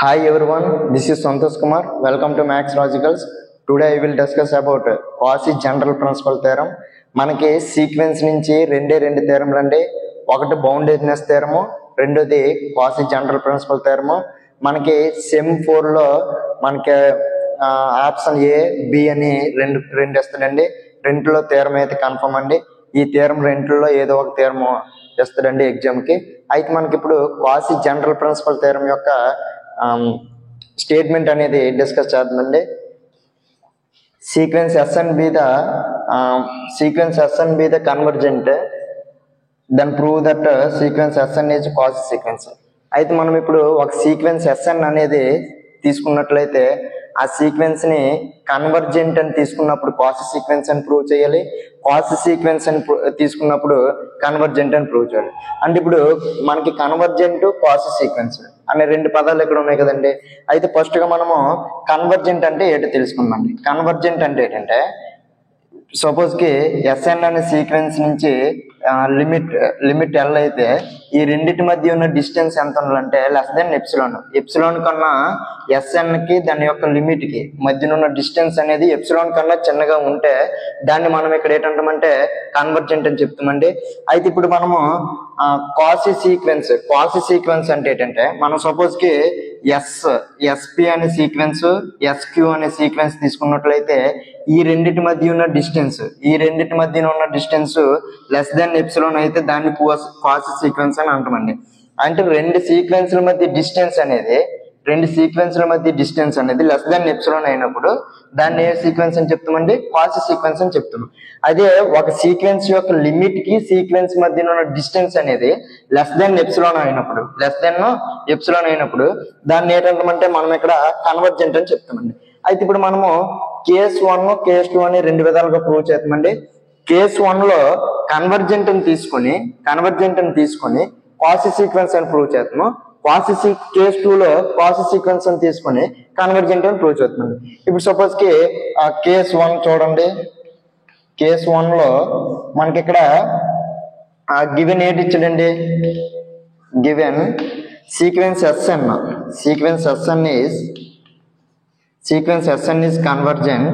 Hi everyone, this is Santosh Kumar. Welcome to Max Logicals. Today I will discuss about Cauchy general principle theorem. మనకి sequence నుంచి రెండే థియరంలు అండి. ఒకటి boundedness థియరము, రెండోది Cauchy general principal థియరము. మనకి sem 4లో మనకి option A B అని రెండు ఇస్తాడండి. రెండులో థియరం అయితే కన్ఫర్మ్ అండి. ఈ థియరం రెండులో ఏదో ఒక థియరము ఇస్తాడండి ఎగ్జామ్కి. అయితే మనకి ఇప్పుడు Cauchy జనరల్ ప్రిన్సిపల్ థియరం యొక్క స్టేట్మెంట్ అనేది డిస్కస్ చేద్దామండి. Sequence SN be the convergent then prove that sequence SN is Cauchy sequence. అయితే మనం ఇప్పుడు ఒక సీక్వెన్స్ ఎస్ఎన్ అనేది తీసుకున్నట్లయితే ఆ సీక్వెన్స్ ని కన్వర్జెంట్ అని తీసుకున్నప్పుడు Cauchy సీక్వెన్స్ అని ప్రూవ్ చేయాలి, Cauchy సీక్వెన్స్ అని తీసుకున్నప్పుడు కన్వర్జెంట్ అని ప్రూవ్ చేయాలి. అంటే ఇప్పుడు మనకి కన్వర్జెంట్ Cauchy సీక్వెన్స్ అనే రెండు పదాలు ఇక్కడ ఉన్నాయి కదండి. అయితే ఫస్ట్ గా మనము కన్వర్జెంట్ అంటే ఏంటో తెలుసుకుందాం. కన్వర్జెంట్ అంటే ఏంటంటే సపోజ్ కి ఎస్ఎన్ అనే సీక్వెన్స్ నుంచి లిమిట్ ఎల్ అయితే ఈ రెండింటి మధ్య ఉన్న డిస్టెన్స్ ఎంత ఉండాలంటే లెస్ దెన్ ఎప్సిలాన్ కన్నా ఎస్ఎన్ కి దాని యొక్క లిమిట్ కి మధ్యన ఉన్న డిస్టెన్స్ అనేది ఎప్సిలాన్ కన్నా చిన్నగా ఉంటే దాన్ని మనం ఇక్కడ ఏంటంటామంటే కన్వర్జెంట్ అని చెప్తామండి. అయితే ఇప్పుడు మనము Cauchy సీక్వెన్స్ అంటే ఏంటంటే మనం సపోజ్ కి ఎస్పి అనే సీక్వెన్స్ ఎస్క్యూ అనే సీక్వెన్స్ తీసుకున్నట్లయితే ఈ రెండింటి మధ్య ఉన్న డిస్టెన్స్ లెస్ దెన్ ఎప్సిలాన్ అయితే దాన్ని Cauchy సీక్వెన్స్ అని అంటామండి. అంటే రెండు సీక్వెన్స్ల మధ్య డిస్టెన్స్ అనేది లెస్ దెన్ ఎప్సిలాన్ అయినప్పుడు దాన్ని ఏ సీక్వెన్స్ అని చెప్తామండి? Cauchy సీక్వెన్స్ అని చెప్తాము. అదే ఒక సీక్వెన్స్ యొక్క లిమిట్ కి సీక్వెన్స్ మధ్య ఉన్న డిస్టెన్స్ అనేది లెస్ దెన్ ఎప్సిలాన్ అయినప్పుడు దాన్ని ఏంటంటామంటే మనం ఇక్కడ కన్వర్జెంట్ అని చెప్తామండి. అయితే ఇప్పుడు మనము కేస్ 1 కేస్ 2 అని రెండు విధాలుగా ప్రూవ్ చేస్తామండి. కేస్ 1 లో కన్వర్జెంట్ అని తీసుకొని Cauchy సీక్వెన్స్ అని ప్రూవ్ చేస్తాము. కేస్ 2 లో Cauchy సీక్వెన్స్ అని తీసుకొని కన్వర్జెంట్ అని ప్రూవ్ చేస్తామండి. ఇప్పుడు సపోజ్ కి కేస్ 1 చూడండి. కేస్ 1 లో మనకి ఇక్కడ గివెన్ ఏంటి ఇచ్చాడండి? Given sequence SN is convergent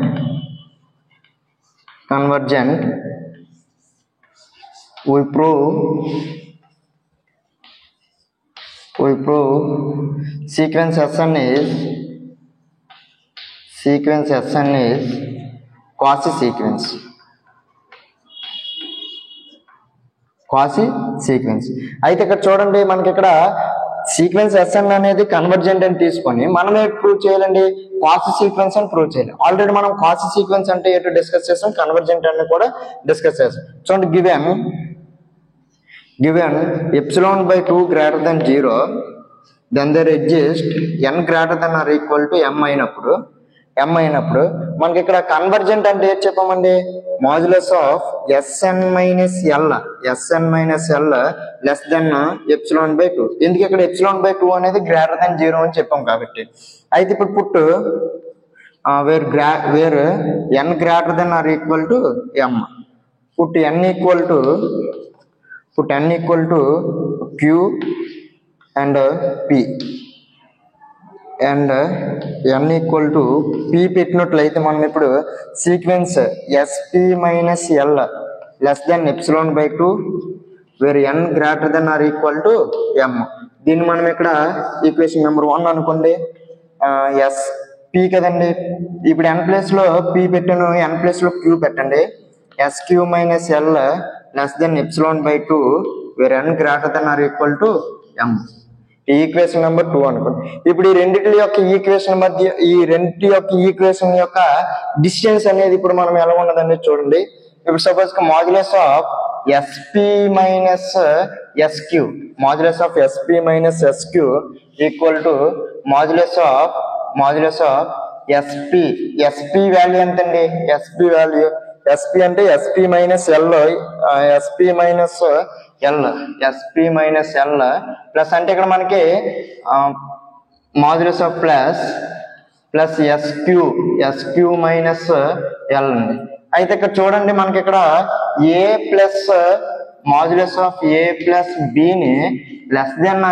we prove sequence SN is Cauchy sequence. అయితే ఇక్కడ చూడండి మనకి ఇక్కడ సీక్వెన్స్ ఎస్ఎన్ అనేది కన్వర్జెంట్ అని తీసుకొని మనం ఏంటి ప్రూవ్ చేయాలండి? Cauchy సీక్వెన్స్ అని ప్రూవ్ చేయాలి. ఆల్రెడీ మనం Cauchy సీక్వెన్స్ అంటే ఏంటో డిస్కస్ చేస్తాం, కన్వర్జెంట్ అని కూడా డిస్కస్ చేస్తాం. చూడండి given ε/2 greater than 0 then there exists n greater than or equal to m అయినప్పుడు మనకి ఇక్కడ కన్వర్జెంట్ అంటే ఏం చెప్పామండి? Modulus of S N minus L less than ε/2. ఎందుకు ఇక్కడ ε/2 అనేది గ్రేటర్ దెన్ 0 అని చెప్పాం కాబట్టి. అయితే ఇప్పుడు put where n greater than or equal to m, put n equal to q and p and n equal to p పెట్టినట్లయితే మనం ఇప్పుడు sequence S P minus L less than ε/2 where n greater than or equal to m. దీన్ని మనం ఇక్కడ equation number 1 అనుకోండి. S P కదండి. ఇప్పుడు n place లో p పెట్టాను, n ప్లేస్ లో q పెట్టండి. SQ minus L less than ε/2 where n greater than or equal to m. Equation number 2 అనుకోండి. ఇప్పుడు ఈ రెండింటి యొక్క ఈక్వేషన్ యొక్క డిస్టెన్స్ అనేది ఇప్పుడు మనం ఎలా ఉన్నదండి చూడండి. ఇప్పుడు suppose modulus of SP minus S Q equal to modulus of S P value ఎంతండి? ఎస్పి అంటే ఎస్పి మైనస్ ఎల్ ప్లస్ అంటే ఇక్కడ మనకి modulus of plus S Q minus L అండి. అయితే ఇక్కడ చూడండి మనకి ఇక్కడ A plus modulus of A plus బిని less than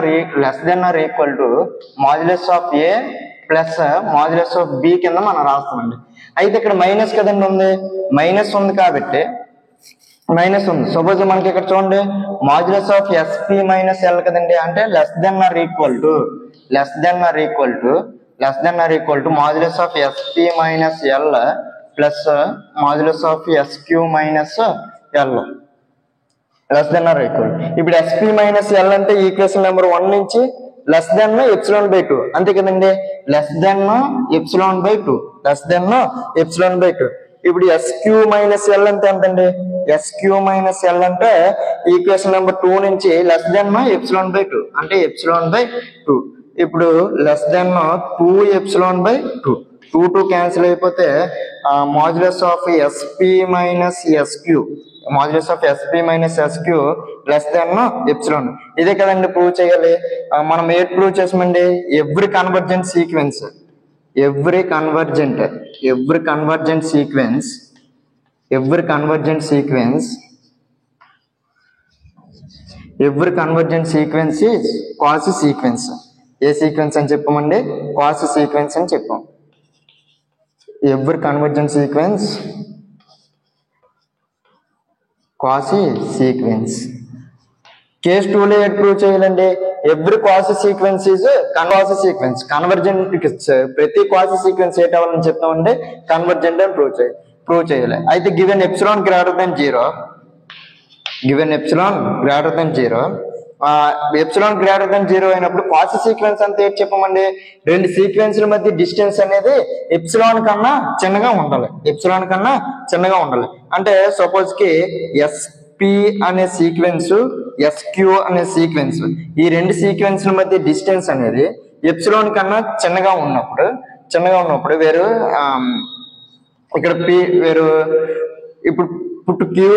or equal to modulus of A plus modulus of B కింద మనం రాస్తామండి. అయితే ఇక్కడ మైనస్ కదండి ఉంది, మైనస్ ఉంది కాబట్టి మైనస్ ఉంది. సపోజ్ మనకి ఇక్కడ చూడండి modulus of SP minus L కదండి, అంటే less than or equal to modulus of SP minus L plus modulus of SQ minus L less than or equal. ఇప్పుడు ఎస్పి మైనస్ ఎల్ అంటే ఈక్వేషన్ నెంబర్ 1 నుంచి less than epsilon by 2 అంతే కదండి, less than epsilon by 2. ఇప్పుడు SQ minus L అంటే ఎంతండి, SQ minus L అంటే equation number 2 నుంచి లెస్ దెన్ ఎప్సిలాన్ బై 2 అంటే ఎప్సిలాన్ బై 2. ఇప్పుడు less than 2 epsilon by 2, 2 cancel అయిపోతే modulus of SP minus S Q less than epsilon. ఇదే కదండి ప్రూవ్ చేయాలి. మనం ఏది ప్రూవ్ చేసామండి, every convergent sequence is quasi sequence. ఏ సీక్వెన్స్ అని చెప్పామండి, క్వాసీ సీక్వెన్స్ అని చెప్పాం. Every convergent sequence quasi sequence. Case 2లో ఏది ప్రూవ్ చేయాలండి, every quasi sequence is quasi sequence. Convergent ప్రతి క్వాసీ సీక్వెన్స్ ఏంటి అవ్వాలని చెప్తామండి, కన్వర్జెంట్ అని ప్రూవ్ చేయాలి. అయితే given epsilon greater than zero epsilon greater than 0 అయినప్పుడు క్వాసీ సీక్వెన్స్ అంతా ఏంటి చెప్పమండి, రెండు సీక్వెన్స్ల మధ్య డిస్టెన్స్ అనేది ఎప్సిలాన్ కన్నా చిన్నగా ఉండాలి. అంటే సపోజ్ కి ఎస్పి అనే సీక్వెన్స్, ఎస్క్యూ అనే సీక్వెన్స్, ఈ రెండు సీక్వెన్స్ల మధ్య డిస్టెన్స్ అనేది ఎప్సిలాన్ కన్నా చిన్నగా ఉన్నప్పుడు వేరు ఇక్కడ పి వేరు. ఇప్పుడు put Q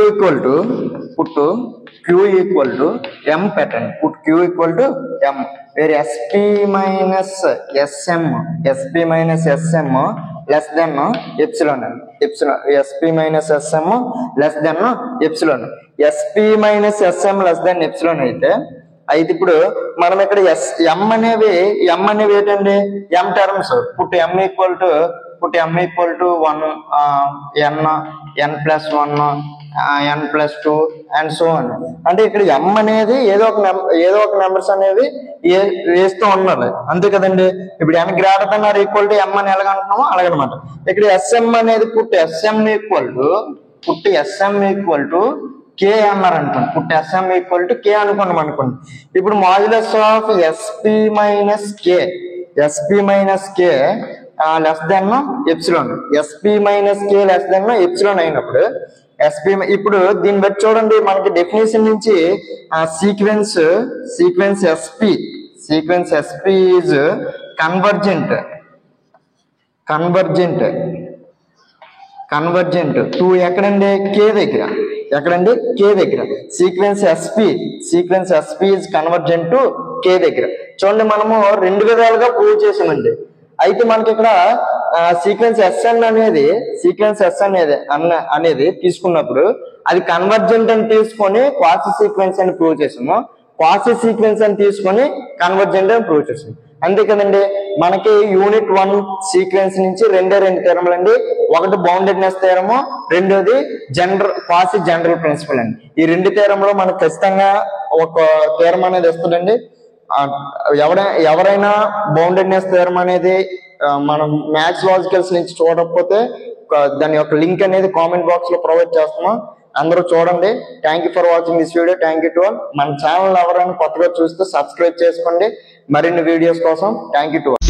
equal to M పెట్టండి, put Q equal to M, where S P minus S M less than epsilon. S P minus S M less than epsilon. S P minus S M less than epsilon అయితే ఇప్పుడు మనం ఇక్కడ ఎం అనేవి ఏంటండి, M terms. Put M equal to 1 n plus 1 n plus 2 and so అని. అంటే ఇక్కడ ఎం అనేది ఏదో ఒక నెంబర్స్ అనేవి వేస్తూ ఉండాలి అంతే కదండి. ఇప్పుడు n greater than or equal to m అని ఎలాగంటున్నామో అలాగనమాట. ఇక్కడ ఎస్ఎం అనేది put S M equal to K అన్నారు అనుకోండి, put S M equal to K అనుకోండి. ఇప్పుడు modulus of SP minus K less than epsilon. S P minus K less than epsilon అయినప్పుడు ఇప్పుడు దీన్ని బట్టి చూడండి, మనకి డెఫినేషన్ నుంచి sequence S P is convergent to ఎక్కడండి, కే దగ్గర. Sequence S P is convergent to K దగ్గర. చూడండి మనము 2 విధాలుగా ప్రూవ్ చేసామండి. అయితే మనకి ఇక్కడ సీక్వెన్స్ ఎస్ఎన్ అనేది తీసుకున్నప్పుడు అది కన్వర్జెంట్ అని తీసుకొని క్వాసీ సీక్వెన్స్ అని ప్రూవ్ చేసాము, క్వాసీ సీక్వెన్స్ అని తీసుకొని కన్వర్జెంట్ అని ప్రూవ్ చేసాము అంతే కదండి. మనకి యూనిట్ 1 సీక్వెన్స్ నుంచి 2 థీరములు అండి. ఒకటి బౌండెడ్నెస్ థీరము, రెండోది క్వాసీ జనరల్ ప్రిన్సిపల్ అండి. ఈ 2 థీరములో మనకు ఖచ్చితంగా ఒక థీరం అనేది వస్తుందండి. ఎవరైనా బౌండెడ్నెస్ థియరం అనేది మనం మ్యాథ్స్ లాజికల్స్ నుంచి చూడకపోతే దాని యొక్క లింక్ అనేది కామెంట్ బాక్స్ లో ప్రొవైడ్ చేస్తున్నాం, అందరూ చూడండి. Thank you for watching this video. Thank you to all. మన ఛానల్ ఎవరైనా కొత్తగా చూస్తే సబ్స్క్రైబ్ చేసుకోండి మరిన్ని వీడియోస్ కోసం. Thank you to all.